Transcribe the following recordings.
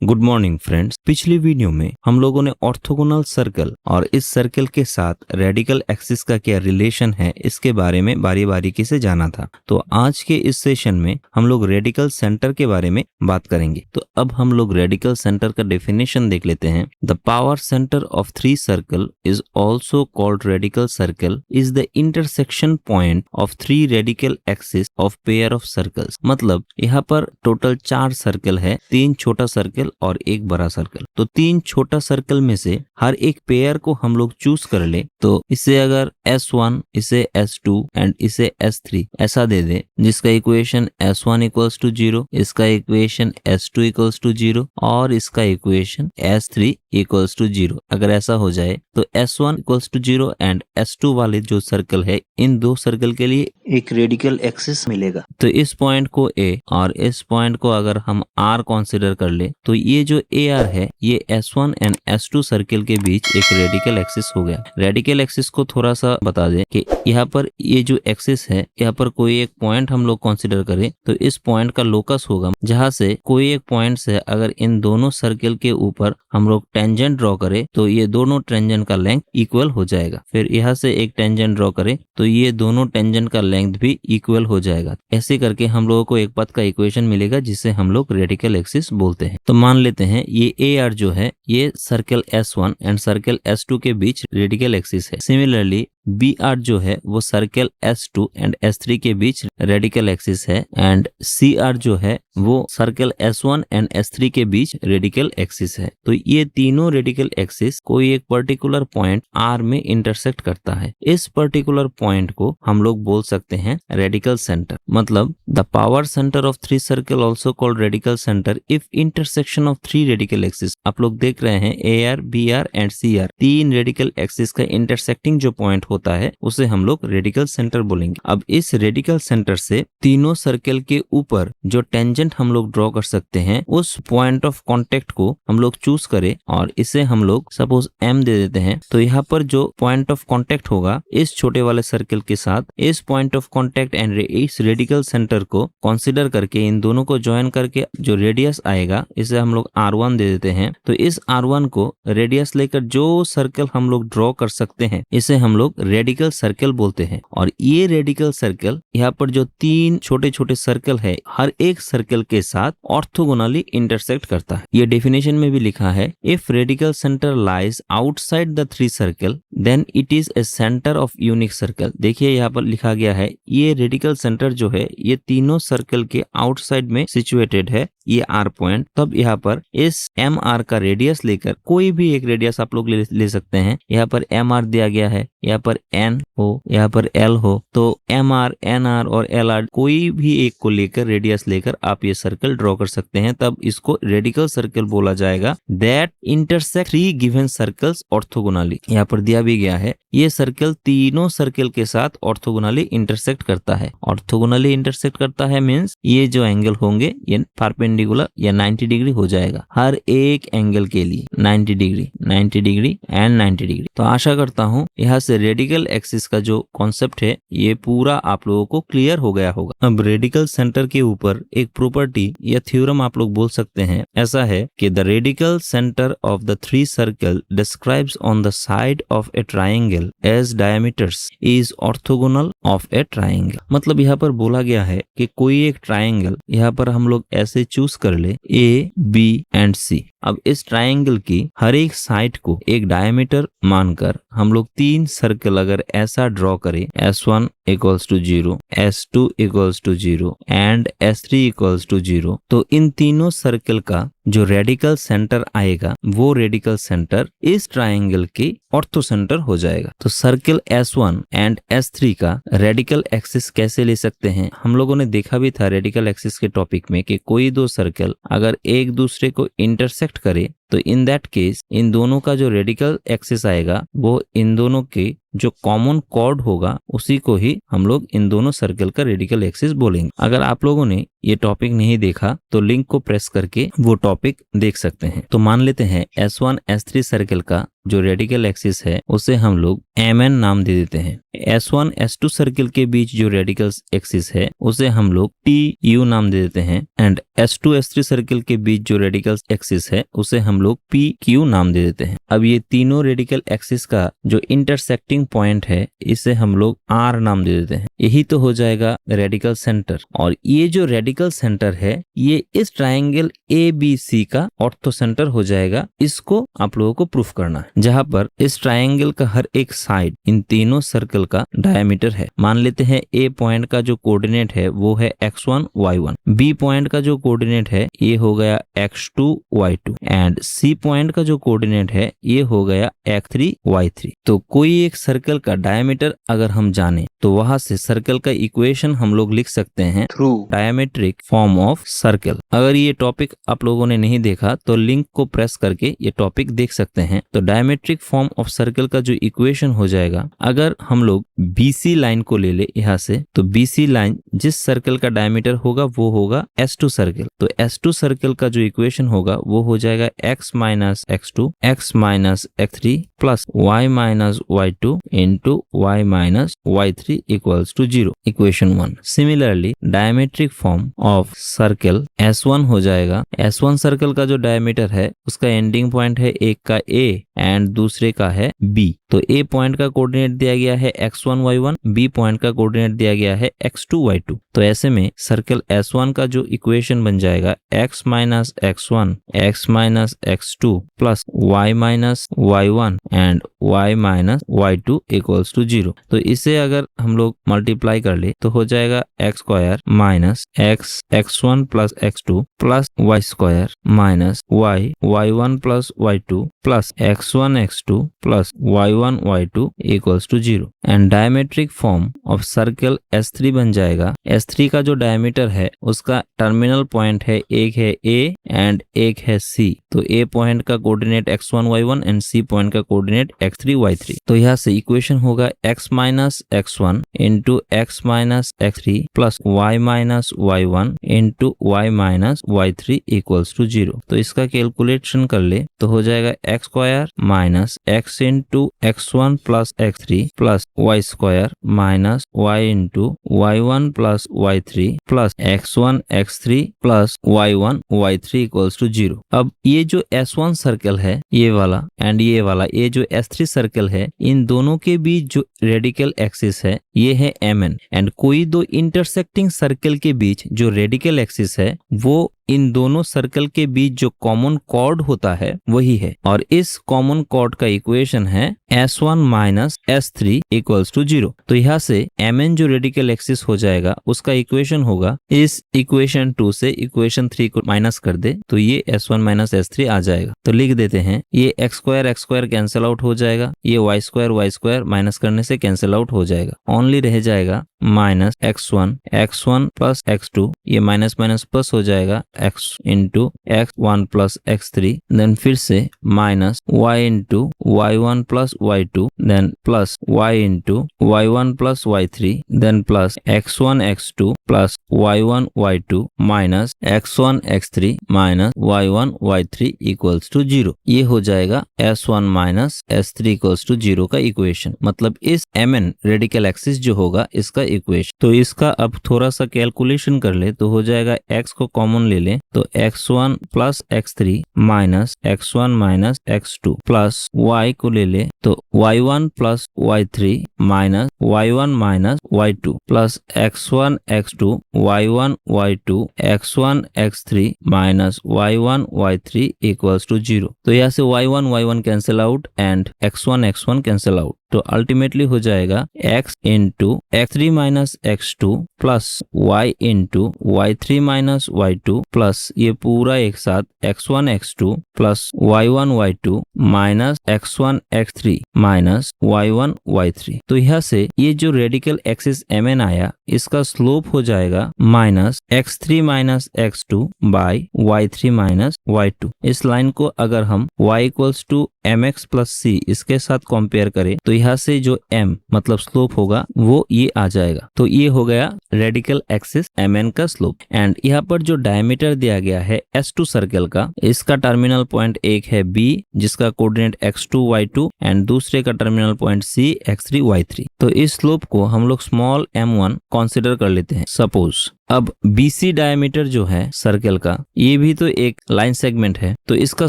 Good morning friends. पिछली video में हम लोगों ने ऑर्थोगोनल सर्कल और इस सर्कल के साथ रेडिकल एक्सिस का क्या रिलेशन है इसके बारे में बारी बारीकी से जाना था। तो आज के इस सेशन में हम लोग रेडिकल सेंटर के बारे में बात करेंगे। तो अब हम लोग रेडिकल सेंटर का डेफिनेशन देख लेते हैं। The power centre of three circle is also called radical circle is the intersection point of three radical axis of pair of circles. मतलब यहाँ पर टोटल 4 सर्कल है, 3 छोटा सर्कल और एक बड़ा सर्कल। तो 3 छोटा सर्कल में से हर एक पेयर को हम लोग चूज कर ले तो इसे अगर S1, इसे S2 एंड इसे S3 ऐसा दे दे, जिसका इक्वेशन S1 इक्वल्स टू 0, इसका इक्वेशन S2 इक्वल्स टू 0 और इसका इक्वेशन S3 इक्वल्स टू 0। अगर ऐसा हो जाए तो S1 equals to 0 and S2 वाले जो सर्कल है, इन दो सर्कल के लिए एक रेडिकल एक्सिस मिलेगा। तो इस पॉइंट को A और इस पॉइंट को अगर हम R कंसीडर कर ले तो ये जो AR है ये S1 एंड S2 सर्कल के बीच एक रेडिकल एक्सिस हो गया। रेडिकल एक्सिस को थोड़ा सा बता दें कि यहाँ पर ये जो एक्सिस है, यहाँ पर कोई एक पॉइंट हम लोग कंसीडर करें तो इस पॉइंट का लोकस होगा, जहां से कोई एक पॉइंट से अगर इन दोनों सर्कल के ऊपर हम लोग टेंजेंट ड्रॉ करें तो ये दोनों टेंजेंट का लेंथ इक्वल हो जाएगा। फिर यहाँ से एक टेंजेंट ड्रॉ करें तो ये दोनों टेंजेंट का लेंथ भी इक्वल हो जाएगा। ऐसे करके हम लोगों को एक पथ का इक्वेशन मिलेगा जिसे हम लोग रेडिकल एक्सिस बोलते हैं। तो मान लेते हैं ये AR जो है ये circle S1 and circle S2 के बीच रेडिकल एक्सिस है। सिमिलरली BR जो है वो सर्कल S2 एंड S3 के बीच रेडिकल एक्सिस है एंड CR जो है वो सर्कल S1 एंड S3 के बीच रेडिकल एक्सिस है। तो ये तीनों रेडिकल एक्सिस कोई एक पर्टिकुलर पॉइंट R में इंटरसेक्ट करता है। इस पर्टिकुलर पॉइंट को हम लोग बोल सकते हैं रेडिकल सेंटर। मतलब the power centre of three circle also called radical centre if intersection of three radical axis. आप लोग देख रहे हैं AR, BR and CR, 3 radical axis का इंटरसेक्टिंग जो पॉइंट होता है उसे हम लोग रेडिकल सेंटर बोलेंगे। अब इस रेडिकल सेंटर से तीनों सर्कल के ऊपर जो टेंजेंट हम लोग ड्रॉ कर सकते हैं उस पॉइंट ऑफ कांटेक्ट को हम लोग चूज करें और इसे हम लोग सपोज M दे देते हैं। तो यहाँ पर जो पॉइंट ऑफ कांटेक्ट होगा इस छोटे वाले सर्कल के साथ, इस पॉइंट ऑफ कांटेक्ट एंड इस रेडिकल सेंटर को कंसीडर करके इन दोनों को ज्वाइन करके जो रेडियस आएगा इसे हम लोग R1 दे देते हैं। तो इस R1 को रेडियस लेकर जो सर्कल हम लोग ड्रॉ कर सकते हैं इसे हम लोग रेडिकल सर्कल बोलते हैं। और ये रेडिकल सर्कल यहाँ पर जो 3 छोटे छोटे सर्कल है हर एक सर्कल के साथ ऑर्थोगोनली इंटरसेक्ट करता है। ये डेफिनेशन में भी लिखा है, if radical centre lies outside the three circle then it is a centre of unique circle. देखिए यहाँ पर लिखा गया है ये रेडिकल सेंटर जो है ये तीनों सर्कल के आउटसाइड में सिचुएटेड है, ये R पॉइंट। तब यहाँ पर इस MR का रेडियस लेकर कोई भी एक रेडियस आप लोग ले सकते हैं। यहाँ पर MR दिया गया है, यहाँ पर N हो, यहाँ पर L हो, तो MR, NR और LR कोई भी एक को लेकर रेडियस लेकर आप ये सर्कल ड्रॉ कर सकते हैं। तब इसको रेडिकल सर्कल बोला जाएगा that intersect 3 given circles orthogonally. यहाँ पर दिया भी गया है ये सर्कल तीनों सर्कल के साथ ऑर्थोगोनली इंटरसेक्ट करता है। ऑर्थोगोनली इंटरसेक्ट करता है मीन्स ये जो एंगल होंगे ये परपेंडिकुलर या 90 डिग्री हो जाएगा हर एक एंगल के लिए, 90 डिग्री, 90 डिग्री एंड 90 डिग्री। तो आशा करता हूँ यहाँ से रेडिकल एक्सिस का जो कॉन्सेप्ट है ये पूरा आप लोगों को क्लियर हो गया होगा। अब रेडिकल सेंटर के ऊपर एक प्रॉपर्टी या थ्योरम आप लोग बोल सकते हैं, ऐसा है कि the radical centre of the three circle describes on the side of a triangle as diameters is orthogonal of a triangle. मतलब यहाँ पर बोला गया है कि कोई एक ट्राइंगल यहाँ पर हम लोग ऐसे चूज कर ले A, B एंड C। अब इस ट्राइंगल की हर एक साइड को एक डायमीटर मानकर हम लोग 3 सर्कल अगर ऐसा ड्रॉ करें, S1 equals to 0, S2 equals to 0 and S3 equals to 0, तो इन तीनों सर्कल का जो रेडिकल सेंटर आएगा वो रेडिकल सेंटर इस ट्राइंगल के ऑर्थो सेंटर हो जाएगा। तो सर्कल S1 एंड S3 का रेडिकल एक्सिस कैसे ले सकते हैं, हम लोगों ने देखा भी था रेडिकल एक्सिस के टॉपिक में कि कोई दो सर्कल अगर एक दूसरे को इंटरसेक्ट करे तो इन दैट केस इन दोनों का जो रेडिकल एक्सिस आएगा वो इन दोनों के जो कॉमन कॉर्ड होगा उसी को ही हम लोग इन दोनों सर्कल का रेडिकल एक्सिस बोलेंगे। अगर आप लोगों ने ये टॉपिक नहीं देखा तो लिंक को प्रेस करके वो टॉपिक देख सकते हैं। तो मान लेते हैं S1 S3 सर्कल का जो रेडिकल एक्सिस है उसे हम लोग mn नाम दे देते हैं। S1 S2 सर्किल के बीच जो रेडिकल एक्सिस है उसे हम लोग TU नाम दे देते हैं एंड S2 S3 सर्किल के बीच जो रेडिकल एक्सिस है उसे हम लोग PQ नाम दे देते हैं। अब ये तीनों रेडिकल एक्सिस का जो इंटरसेक्टिंग पॉइंट है इसे हम लोग R नाम दे देते हैं। यही तो हो जाएगा रेडिकल सेंटर। और ये जो रेडिकल सेंटर है ये इस ट्राइंगल ABC का ऑर्थो सेंटर हो जाएगा। इसको आप लोगों को प्रूफ करना है, जहां पर इस ट्राइंगल का हर एक साइड इन तीनों सर्कल का डायमीटर है। मान लेते हैं A पॉइंट का जो कोऑर्डिनेट है वो है x1 y1, B पॉइंट का जो कोऑर्डिनेट है ये हो गया x2 y2 and C point का जो कोऑर्डिनेट है ये हो गया x3 y3। तो कोई एक सर्कल का डायमीटर अगर हम जाने तो वहां से सर्कल का इक्वेशन हम लोग लिख सकते हैं through diametric form of circle. अगर ये टॉपिक आप लोगों ने नहीं देखा तो लिंक को प्रेस करके ये टॉपिक देख सकते हैं। तो डायमेट्रिक फॉर्म ऑफ सर्कल का जो इक्वेशन हो जाएगा, अगर हम लोग BC लाइन को ले ले यहाँ से, तो BC लाइन जिस सर्कल का डायमीटर होगा वो होगा S2 सर्कल। तो S2 सर्कल का जो इक्वेशन होगा वो हो जाएगा x minus x2 x minus x3 plus y minus y2 into y minus y3 equals to 0, equation 1। Similarly diametric form of circle S1 हो जाएगा, S1 सर्कल का जो डायमीटर है उसका एंडिंग पॉइंट है एक का A एंड दूसरे का है B। तो A पॉइंट का कोऑर्डिनेट दिया गया है x1 y1, B पॉइंट का कोऑर्डिनेट दिया गया है x2 y2। तो ऐसे में सर्कल S1 का जो इक्वेशन बन जाएगा x minus x1 x minus x2 plus y minus y1 and y minus y2 equals to 0। तो इसे अगर हम लोग मल्टीप्लाई कर ले तो हो जाएगा x square minus x x1 plus x2 plus y square minus y y1 plus y2 plus x1 x2 plus y1 y2 equals to 0 and diametric form of circle S3 बन जाएगा। S3 का जो diameter है उसका terminal point है, एक है A and एक है C। तो A पॉइंट का coordinate x1 y1 and C point का कोऑर्डिनेट x3 y3। तो यहाँ से इक्वेशन होगा x minus x1 into x minus x3 plus y minus y1 into y minus y3 equals to 0। तो इसका कैलकुलेशन कर ले तो हो जाएगा x square minus x into x1 plus x3 plus y square minus y into y1 plus y3 plus x1 x3 plus y1 y3 equals to 0। अब ये जो S1 सर्कल है ये वाला एंड ये वाला, ये जो S3 सर्कल है, इन दोनों के बीच जो रेडिकल एक्सिस है ये है mn एंड कोई दो इंटरसेक्टिंग सर्कल के बीच जो रेडिकल एक्सिस है वो इन दोनों सर्कल के बीच जो कॉमन कॉर्ड होता है वही है। और इस कॉमन कॉर्ड का इक्वेशन है S1 minus S3 equals to 0। तो यहाँ से mn जो रेडिकल एक्सिस हो जाएगा उसका इक्वेशन होगा, इस इक्वेशन 2 से इक्वेशन 3 को माइनस कर दे तो ये S1 माइनस S3 आ जाएगा। तो लिख देते हैं ये x स्क्वायर कैंसिल आउट हो जाएगा, ये y स्क्वायर माइनस करने से कैंसिल आउट हो जाएगा। ओनली रह जाएगा माइनस x1 प्लस x2, ये माइनस माइनस प्लस हो जाएगा x into x1 plus x3, then फिर से minus y into y1 plus y2, then plus y into y1 plus y3, then plus x1 x2 plus y1 y2 minus x1 x3 minus y1 y3 equals to 0। ये हो जाएगा S1 minus S3 equals to 0 का equation. मतलब इस mn radical axis जो होगा इसका equation. तो इसका अब थोड़ा सा कैलकुलेशन कर ले तो हो जाएगा x को कॉमन ले ले तो x1 plus x3 minus x1 minus x2 plus y को ले ले तो y1 plus y3 minus y1 minus y2 plus x1 x2 y1 y2 x1 x3 minus y1 y3 equals to 0। तो यहाँ से y1 cancel out and x1 cancel out. तो ultimately हो जाएगा x into x3 minus x2 plus y into y3 minus y2 plus ये पूरा एक साथ x1 x2 plus y1 y2 minus x1 x3 minus y1 y3। तो यहाँ से ये जो रेडिकल एक्सिस mn आया इसका स्लोप हो जाएगा minus x3 minus x2 by y3 minus y2। इस लाइन को अगर हम y equals to mx plus c इसके साथ कंपेयर करें तो यहाँ से जो m मतलब स्लोप होगा वो ये आ जाएगा। तो ये हो गया रेडिकल एक्सिस mn का स्लोप। एंड यहाँ पर जो डायमीटर दिया गया है S2 सर्कल का, इसका टर्मिनल पॉइंट एक है B जिसका कोऑर्डिनेट x2 y2 एंड दूसरे का terminal point C x3 y3। तो इस स्लोप को हम लोग स्मॉल m1 कंसीडर कर लेते हैं सपोज। अब BC डायमीटर जो है सर्कल का, ये भी तो एक लाइन सेगमेंट है, तो इसका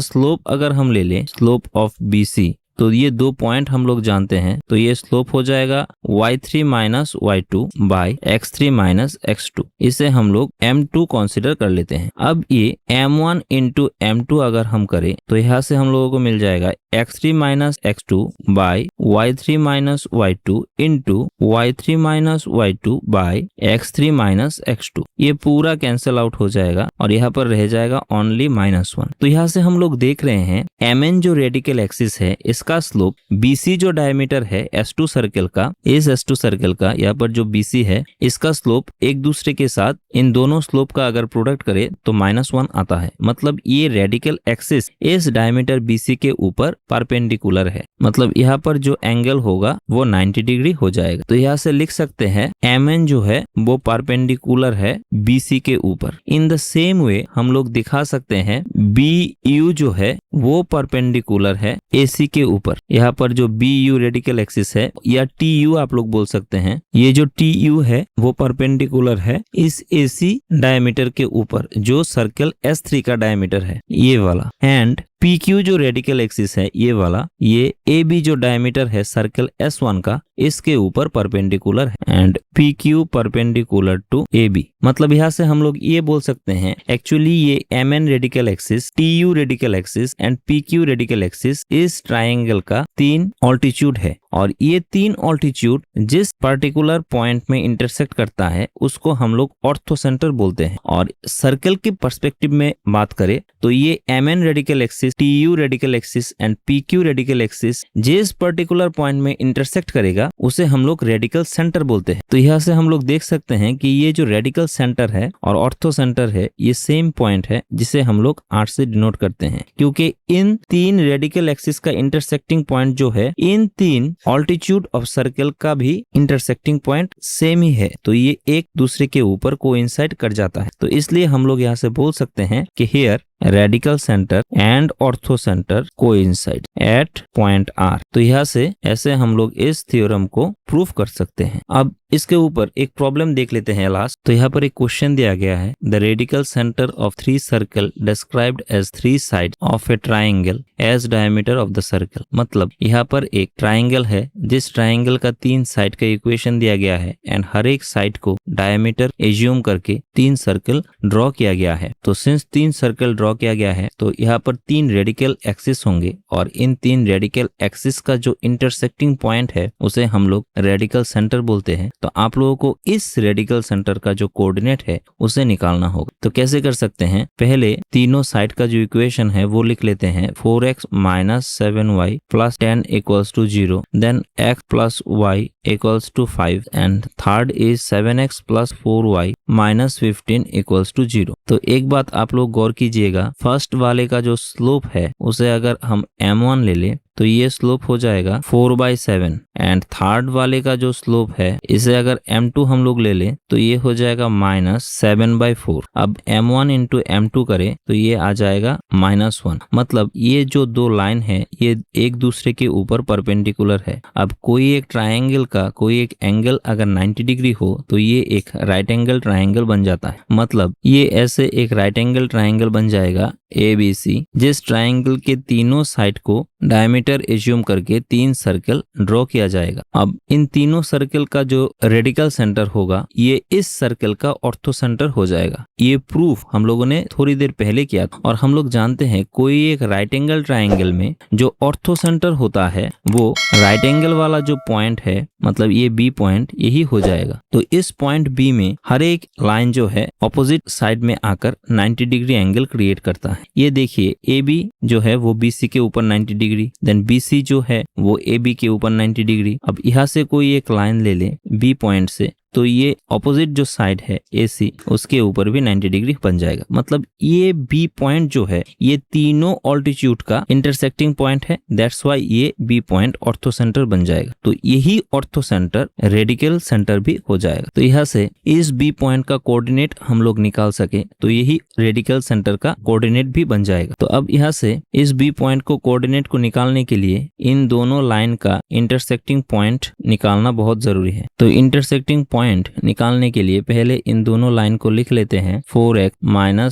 स्लोप अगर हम ले लें स्लोप ऑफ BC, तो ये दो पॉइंट हम लोग जानते हैं, तो ये स्लोप हो जाएगा y3 minus y2 by x3 minus x2। इसे हम लोग m2 कंसीडर कर लेते हैं। अब ये m1 इंटू m2 अगर हम करें तो यहाँ से हम लोगों को मिल जाएगा x3 minus x2 by y3 minus y2 into y3 minus y2 by x3 minus x2। ये पूरा कैंसिल आउट हो जाएगा और यहाँ पर रह जाएगा ओनली -1। तो यहाँ से हम लोग देख रहे हैं mn जो रेडिकल एक्सिस है इसका स्लोप BC जो डायमीटर है S2 सर्कल का, इस S2 सर्कल का यहाँ पर जो BC है इसका स्लोप एक दूसरे के साथ इन दोनों स्लोप का अगर प्रोडक्ट करे तो -1 आता है। मतलब ये रेडिकल एक्सिस इस डायमीटर BC के ऊपर परपेंडिकुलर है, मतलब यहाँ पर जो एंगल होगा वो 90 डिग्री हो जाएगा। तो यहाँ से लिख सकते हैं MN जो है वो परपेंडिकुलर है BC के ऊपर। इन द सेम वे हम लोग दिखा सकते हैं BU जो है वो परपेंडिकुलर है AC के ऊपर। यहाँ पर जो BU रेडिकल एक्सिस है या TU आप लोग बोल सकते हैं, ये जो TU है वो परपेंडिकुलर है इस AC डायमीटर के ऊपर जो सर्कल S3 का डायमीटर है ये वाला। एंड PQ जो रेडिकल एक्सिस है ये वाला, ये AB जो डायमीटर है सर्कल S1 का इसके ऊपर परपेंडिकुलर है। And PQ perpendicular to AB। मतलब यहाँ से हम लोग ये बोल सकते हैं एक्चुअली ये MN radical axis, TU radical axis and PQ radical axis इस ट्राइंगल का 3 ऑल्टीट्यूड है और ये 3 ऑल्टीट्यूड जिस पर्टिकुलर पॉइंट में इंटरसेक्ट करता है उसको हम लोग ऑर्थोसेंटर बोलते हैं। और सर्कल के पर्सपेक्टिव में बात करें तो ये MN radical axis, TU radical axis and PQ radical axis जिस पर्टिकुलर पॉइंट में इंटरसेक्ट करेगा उसे हम लोग रेडिकल सेंटर बोलते हैं। तो यहाँ से हम लोग देख सकते हैं कि ये जो रेडिकल सेंटर है और ऑर्थो सेंटर है ये सेम पॉइंट है जिसे हम लोग 8 से डिनोट करते हैं, क्योंकि इन 3 रेडिकल एक्सिस का इंटरसेक्टिंग पॉइंट जो है इन 3 ऑल्टीट्यूड ऑफ सर्कल का भी इंटरसेक्टिंग पॉइंट सेम ही है। तो ये एक दूसरे के ऊपर कोइंसाइड कर जाता है। तो इसलिए हम लोग यहाँ से बोल सकते हैं कि here radical centre and orthocentre coincide at point R। तो यहाँ से ऐसे हम लोग इस थ्योरम को प्रूफ कर सकते हैं। अब इसके ऊपर एक प्रॉब्लम देख लेते हैं लास्ट। तो यहाँ पर एक क्वेश्चन दिया गया है, the radical centre of 3 circle described as 3 side of a triangle as diameter of the circle. मतलब यहाँ पर एक ट्राइंगल है जिस ट्राइंगल का 3 साइड का इक्वेशन दिया गया है एंड हर एक साइड को डायमीटर एज्यूम करके 3 सर्कल ड्रॉ किया गया है। तो सिंस 3 सर्कल ड्रॉ किया गया है तो यहाँ पर 3 रेडिकल एक्सिस होंगे और इन 3 रेडिकल एक्सिस का जो इंटरसेक्टिंग पॉइंट है उसे हम लोग रेडिकल सेंटर बोलते हैं। तो आप लोगों को इस रेडिकल सेंटर का जो कोऑर्डिनेट है उसे निकालना होगा। तो कैसे कर सकते हैं, पहले तीनों साइड का जो इक्वेशन है वो लिख लेते हैं। 4x minus 7y plus 10 equals to 0, then x plus y equals to 5 and third is 7x plus 4y minus 15 equals to 0। तो एक बात आप लोग गौर कीजिएगा, फर्स्ट वाले का जो स्लोप है उसे अगर हम m1 ले लें तो ये स्लोप हो जाएगा 4/7 एंड थर्ड वाले का जो स्लोप है इसे अगर m2 हम लोग ले लें तो ये हो जाएगा -7/4। अब m1 इंटू m2 करें तो ये आ जाएगा -1। मतलब ये जो दो लाइन है ये एक दूसरे के ऊपर परपेंडिकुलर है। अब कोई एक ट्राइंगल का कोई एक एंगल अगर 90 डिग्री हो तो ये एक राइट एंगल ट्राइंगल बन जाता है। मतलब ये ऐसे एक राइट एंगल ट्राइंगल बन जाएगा ABC, जिस ट्राइंगल के तीनों साइड को डायमीटर एज्यूम करके 3 सर्कल ड्रॉ किया जाएगा। अब इन तीनों सर्कल का जो रेडिकल सेंटर होगा ये इस सर्कल का ऑर्थो सेंटर हो जाएगा। ये प्रूफ हम लोगों ने थोड़ी देर पहले किया था और हम लोग जानते हैं कोई एक राइट एंगल ट्राइंगल में जो ऑर्थो सेंटर होता है वो राइट एंगल वाला जो पॉइंट है, मतलब ये B पॉइंट यही हो जाएगा। तो इस पॉइंट B में हर एक लाइन जो है ऑपोजिट साइड में आकर 90 डिग्री एंगल क्रिएट करता है। ये देखिए AB जो है वो BC के ऊपर 90 डिग्री, देन BC जो है वो AB के ऊपर 90 डिग्री। अब यहाँ से कोई एक लाइन ले ले B पॉइंट से तो ये ऑपोजिट जो साइड है AC उसके ऊपर भी 90 डिग्री बन जाएगा। मतलब ये B पॉइंट जो है ये तीनों ऑल्टीट्यूड का इंटरसेक्टिंग पॉइंट है, दैट्स वाई ये B पॉइंट ऑर्थो सेंटर बन जाएगा। तो यही ऑर्थो सेंटर रेडिकल सेंटर भी हो जाएगा। तो यहाँ से इस B पॉइंट का कोऑर्डिनेट हम लोग निकाल सके तो यही रेडिकल सेंटर का कोऑर्डिनेट भी बन जाएगा। तो अब यहाँ से इस B पॉइंट को कोऑर्डिनेट को निकालने के लिए इन दोनों लाइन का इंटरसेक्टिंग पॉइंट निकालना बहुत जरूरी है। तो इंटरसेक्टिंग पॉइंट निकालने के लिए पहले इन दोनों लाइन को लिख लेते हैं। 4x -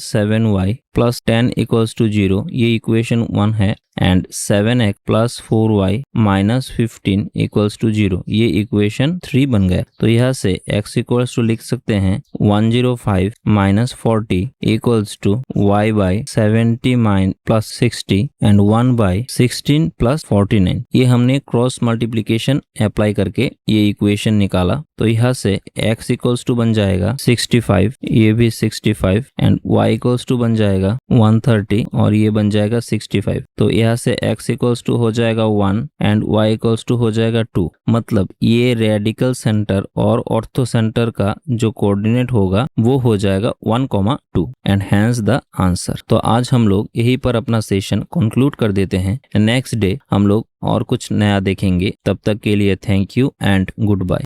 7y + 10 = 0, ये इक्वेशन 1 है। एंड 7x + 4y - 15 = 0, ये इक्वेशन 3 बन गया। तो यहाँ से x = लिख सकते हैं 105 - 40 = y/ 70 + 60 एंड 1/16 + 49। ये हमने क्रॉस मल्टीप्लिकेशन अप्लाई करके ये इक्वेशन निकाला। तो यहाँ से x = बन जाएगा 65, ये भी 65 एंड y = बन जाएगा 130 और ये बन जाएगा 65। तो यहाँ से x = हो जाएगा 1 एंड y = हो जाएगा 2। मतलब ये रेडिकल सेंटर और ऑर्थो सेंटर का जो कोऑर्डिनेट होगा वो हो जाएगा 1,2 एंड हेंस द आंसर। तो आज हम लोग यहीं पर अपना सेशन कंक्लूड कर देते हैं। नेक्स्ट डे हम लोग और कुछ नया देखेंगे। तब तक के लिए thank you and good bye.